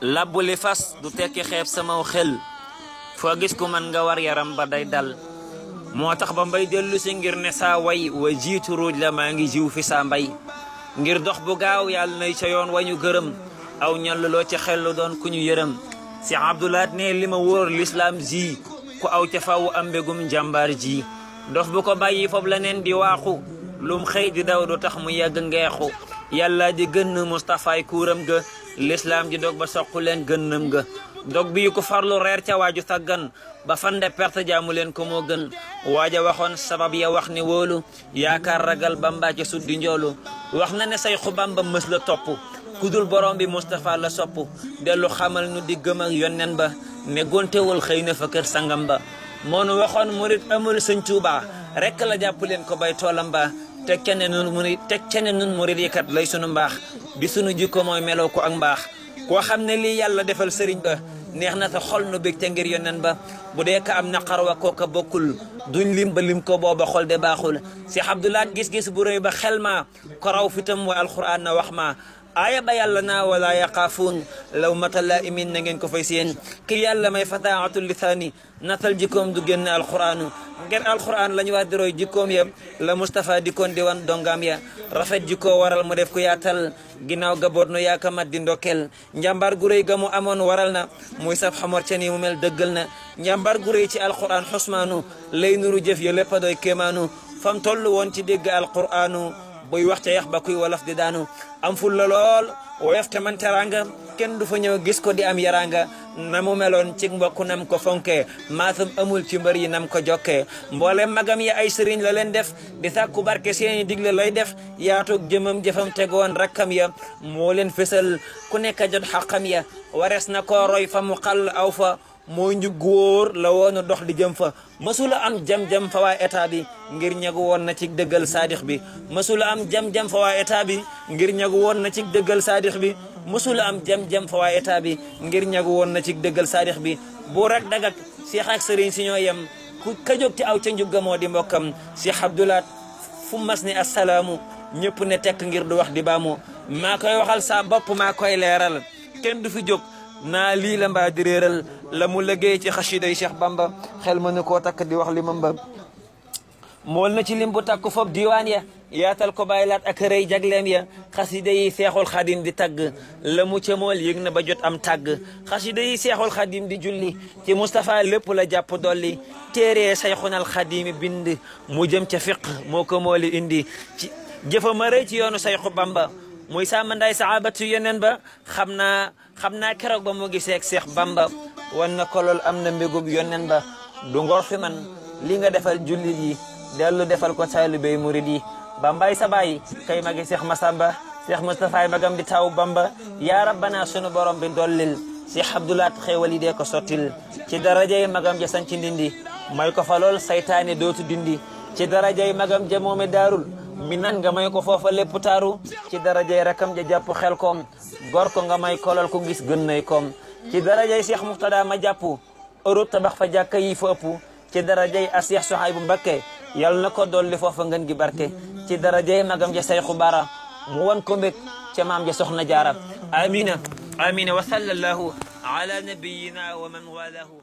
labbuli fas du tekki xeeb samaw xel foo gis ku man nga war yaram ba day dal moo tax ba mbay dellu si ngir ne saa way wa jiitu ruuj la maa ngi jiw fi saa mbay ngir dox bu gaaw yàlla nay ca yoon wañu gërëm aw ñall loo ci xellu doon ku ñu yërëm si Abdoulaat ne li ma wóor lislaam ji ku aw ca faw am mbégum jàmbaar ji dof bu ko bàyyi foofu la neen di waaxu lum xëy di daw du tax mu yàgg ngeexu yàlla di gën Mustafaay kuuram ga lislaam ji dog ba soqu leen gënnam ga dog bii ku farlu reer ca waaju saggan ba fande perte jaamu leen ko moo gën waaja waxoon sabab ya wax ni wóolu yaakaar ragal Bamba ca suddi njoolu wax na ne Sayxu Bamba mës la topp kudul borom bi Mustafa la sopp dellu xamal nu diggam ak yonnen ba ne gontewul xëy na fa kër sangam ba moo nu waxoon murit amul Sëñ Tuubaa rekk la jàpp leen ko bay toolam ba teg ca ne nun murit yi kat lay sunu mbaax di sunu jikko mooy meloo ko ak mbaax koo xam ne lii yàlla defal sëriñ ba neex na sa xol nu bég te ngir yonen ba bu dee ka am naqar wa kooka bokkul duñ lim ba lim ko booba xol de baaxul si Abdoulaat gis-gis bu rëy ba xel ma ko raw fitam wa alquran na wax ma aaya ba yàlla naa wala yaqaafuun law matala imin na ngeen ko fay seen ki yàlla may fataatul lisaani natal jikkoom du génn alquranu ngir alquran lañu wax di roy jikkoom ya la Mustafa dikkoon di wan dongaam ya rafet jikko waral mu def ko yaatal ginnaaw gaboot nu yaaka mat di ndokkel njàmbaar gu rëy ga mu amoon waral na muy saf xamor ca ni mu mel dëggal na njàmbaar gu rëy ci alquran xusmaanu lay nuru jëf ya lépp a doy kéemaanu fam toll woon ci dégg alquranu buy wax ca yax ba kuy wolof di daanu am ful la lool woyof te man teranga kenn du fa ñëw gis ko di am yaranga na mu meloon ci mbokk nam ko fonke maasam amul ci mbër yi nam ko jokke mboolem magam ya ay sëriñ la leen def di sàkku barke seeni digle lay def yaatoog jëmam jëfam tegoon rakkam ya moo leen fësal ku nekk jot xaqam ya warees na ko roy fa mu xall aw fa mooy ñu góor la woon dox di jëm fa mësula am jam-jam fa waa état bi ngir ñagu woon na ci dëggal saadix bi mësula am jam-jam fa waa état bi ngir ñagu woon na ci dëggal saadix bi mësula am jam-jam fa waa état bi ngir ñagu woon na ci dëggal saadix bi bu rek dagak Seex ak sëriñ si ñoo yem ku ka jóg ci aw ca njugga moo di mbokkam Seex Abdoulaat fu mas ni assalaamu ñëpp ne tekk ngir du wax di baamu maa koy waxal sa bopp maa koy leeral kenn du fi jóg naa lii la mbaa di réeral la mu liggéey ci xasida yi Cheikh Bamba xel mënu koo takk di wax limam ba mool na ci lim bu takk foofu diwaan ya yaatal ko bàyyi laat ak rëy jagleem ya xasida yi Seexul Xadim di tagg la mu ca mool yëg na ba jot am tàgg xasida yi Seexul Xadim di julli ci Moustapha lépp la jàpp dolli téere Sayxunal Xadimi bind mu jëm ca fiq moo ko mooli indi ci jëfa ma rëy ci yoonu Sayxu Bamba muy sàmmandaay sahabatu yeneen ba xam naa keroog ba mu gisee ak Seex Bamba wan na ko lool am na mbégub yonneen ba du ngor fi man li nga defal jullit yi dellu defal ko taalibey murid yi Bambaay sa baay kay magi Seex Masamba Seex Mustafaay magam di taw Bamba yaa rabbana sunu borom bi dollil Seex Abdoulaat xéewal yi dee ko sottil ci darajay magam ja sanci ndindi may ko fa lool saytaane dootu dindi ci darajay magam ja moome daarul mi nan nga may ko foofa lépp taaru ci darajay rakam ja jàpp xel koom gor ko nga may kolal ko gis gën nay koom ci darajay Seex Muxtada ma jàpp Europe tabax fa jàkka yi fa ëpp ci darajay a Seex Suhaybu Mbakke yàlla na ko dolli foofa ngeen gi barke ci darajay magam ja Sayxu Bara mu wan ko mbég ca maam ja Soxna Jaara amina amina wa sallallahu ala nabiyyina wa man walahu